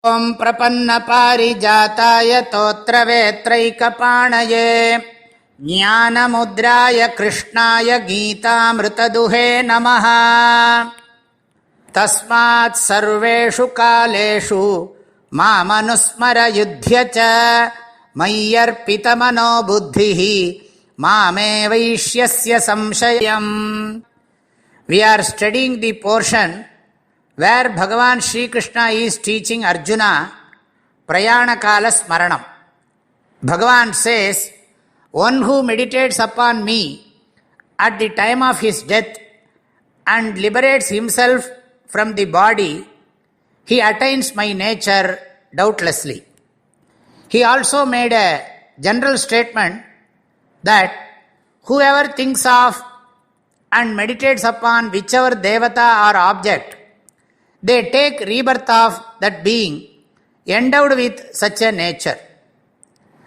ॐ प्रपन्नपारिजाताय तोत्रवेत्रैकपाणये ज्ञानमुद्राय कृष्णाय गीतामृतदुहे नमः। तस्मात् सर्वेषु कालेषु मामनुस्मर युध्य च मय्यर्पितमनो बुद्धिः मामे वैष्यस्य संशयम्. We are studying the portion where Bhagavan Sri Krishna is teaching Arjuna Prayanakala Smaranam. Bhagavan says, one who meditates upon me at the time of his death and liberates himself from the body, he attains my nature doubtlessly. He also made a general statement that whoever thinks of and meditates upon whichever devata or object, they take rebirth of that being endowed with such a nature.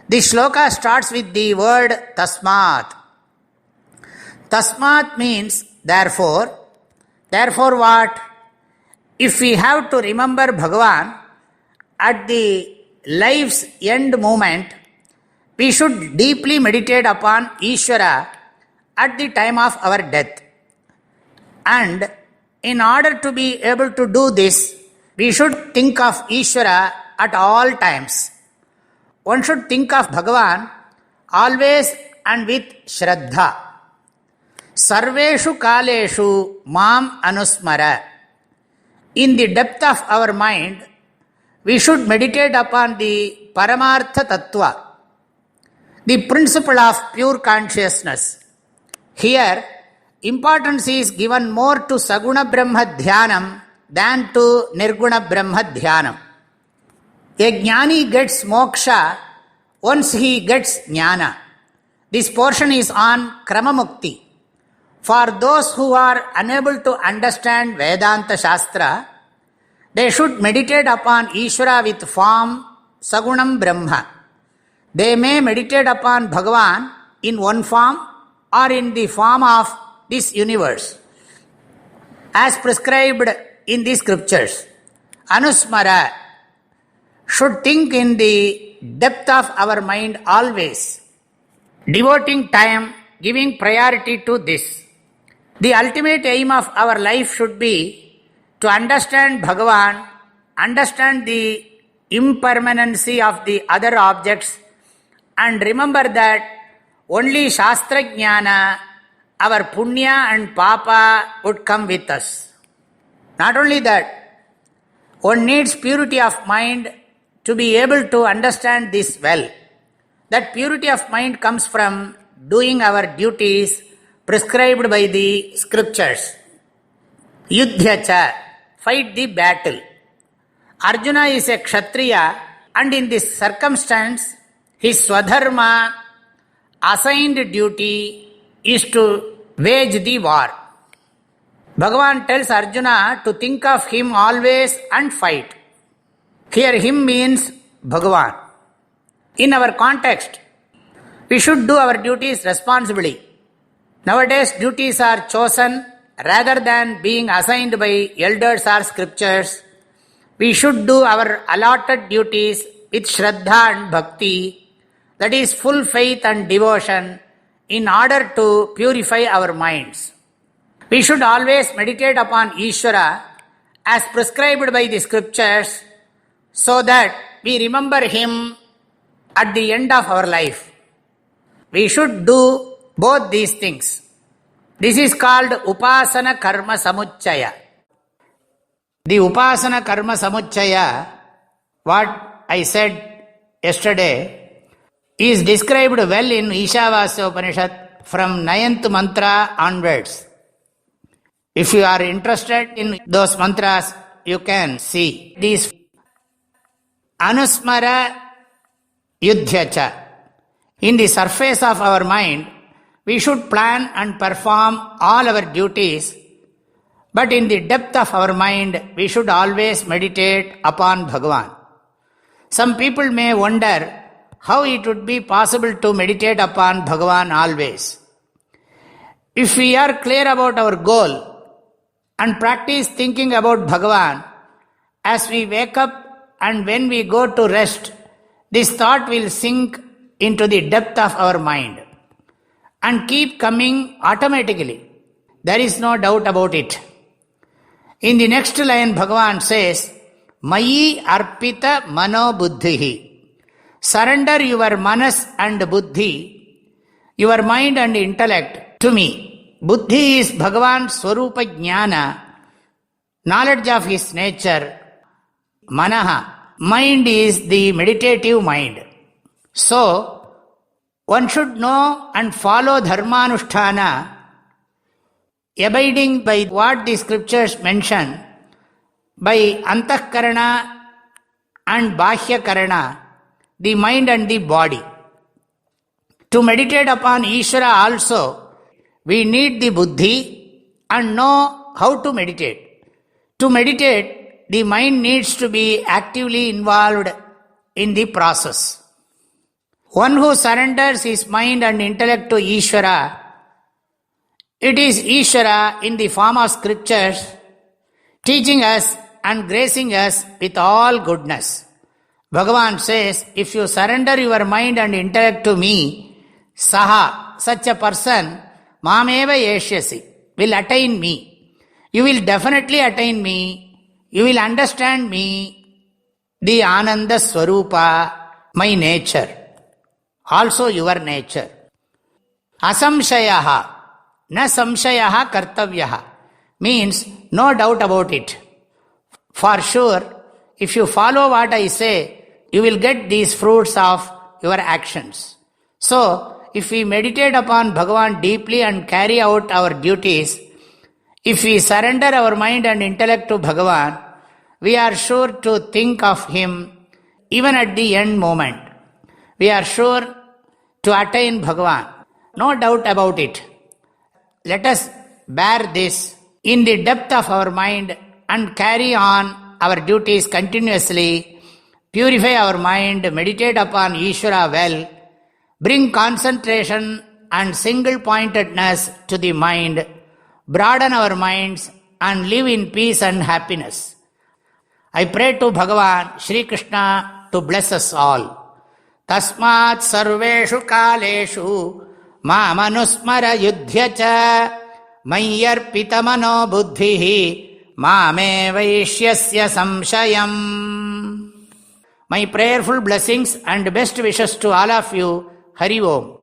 The shloka starts with the word tasmat. Tasmat means therefore. Therefore what? If we have to remember Bhagavan at the life's end moment, we should deeply meditate upon Ishvara at the time of our death. And in order to be able to do this, we should think of Ishvara at all times. One should think of Bhagavan always and with Shraddha. Sarveshu kaleshu mam anusmara. In the depth of our mind, we should meditate upon the Paramartha Tattva, the principle of pure consciousness. Here, importance is given more to Saguna Brahma Dhyanam than to Nirguna Brahma Dhyanam. A jnani gets moksha once he gets jnana. This portion is on Krama Mukti. For those who are unable to understand Vedanta Shastra, they should meditate upon Ishvara with form Sagunam Brahma. They may meditate upon Bhagavan in one form or in the form of this universe, as prescribed in the scriptures. Anusmara should think in the depth of our mind always, devoting time, giving priority to this. The ultimate aim of our life should be to understand Bhagavan, understand the impermanency of the other objects, and remember that only Shastra Jnana, our punya and papa would come with us. Not only that, one needs purity of mind to be able to understand this well. That purity of mind comes from doing our duties prescribed by the scriptures. Yudhyacha, fight the battle. Arjuna is a Kshatriya, and in this circumstance, his Swadharma, assigned duty, is to wage the war. Bhagavan tells Arjuna to think of him always and fight. Here him means Bhagavan. In our context, we should do our duties responsibly. Nowadays, duties are chosen rather than being assigned by elders or scriptures. We should do our allotted duties with Shraddha and Bhakti, that is full faith and devotion, in order to purify our minds. We should always meditate upon Ishvara as prescribed by the scriptures, so that we remember him at the end of our life. We should do both these things. This is called Upasana Karma Samuchchaya. The Upasana Karma Samuchchaya, what I said yesterday, is described well in Ishavasya Upanishad from 9th mantra onwards. If you are interested in those mantras, you can see these. Anusmara Yudhyacha. In the surface of our mind, we should plan and perform all our duties, but in the depth of our mind, we should always meditate upon Bhagavan. Some people may wonder how it would be possible to meditate upon Bhagavan always. If we are clear about our goal and practice thinking about Bhagavan as we wake up and when we go to rest, this thought will sink into the depth of our mind and keep coming automatically. There is no doubt about it. In the next line, Bhagavan says, Mayi arpita mano buddhihi. Surrender your manas and buddhi, your mind and intellect, to me. Buddhi is Bhagavan's Swarupa Jnana, knowledge of his nature. Manaha, mind is the meditative mind. So, one should know and follow dharmanusthana, abiding by what the scriptures mention, by antahkarana and bahyakarana, the mind and the body. To meditate upon Ishvara also, we need the buddhi and know how to meditate. To meditate, the mind needs to be actively involved in the process. One who surrenders his mind and intellect to Ishvara, it is Ishvara in the form of scriptures, teaching us and gracing us with all goodness. Bhagavan says, if you surrender your mind and intellect to me, saha, such a person, mameva yeshyasi, will attain me. You will definitely attain me. You will understand me, the Ananda Swarupa, my nature, also your nature. Asamshayaha, na samshayaha kartavyaha, means no doubt about it. For sure, if you follow what I say, you will get these fruits of your actions. So, if we meditate upon Bhagavan deeply and carry out our duties, if we surrender our mind and intellect to Bhagavan, we are sure to think of Him even at the end moment. We are sure to attain Bhagavan. No doubt about it. Let us bear this in the depth of our mind and carry on our duties continuously. Purify our mind, meditate upon Ishvara well, bring concentration and single-pointedness to the mind, broaden our minds and live in peace and happiness. I pray to Bhagavan, Shri Krishna, to bless us all. Tasmat sarveshu kaleshu mamanusmara yudhya mayyarpita mano buddhihi mame vaishyasya samshayam. My prayerful blessings and best wishes to all of you. Hari Om.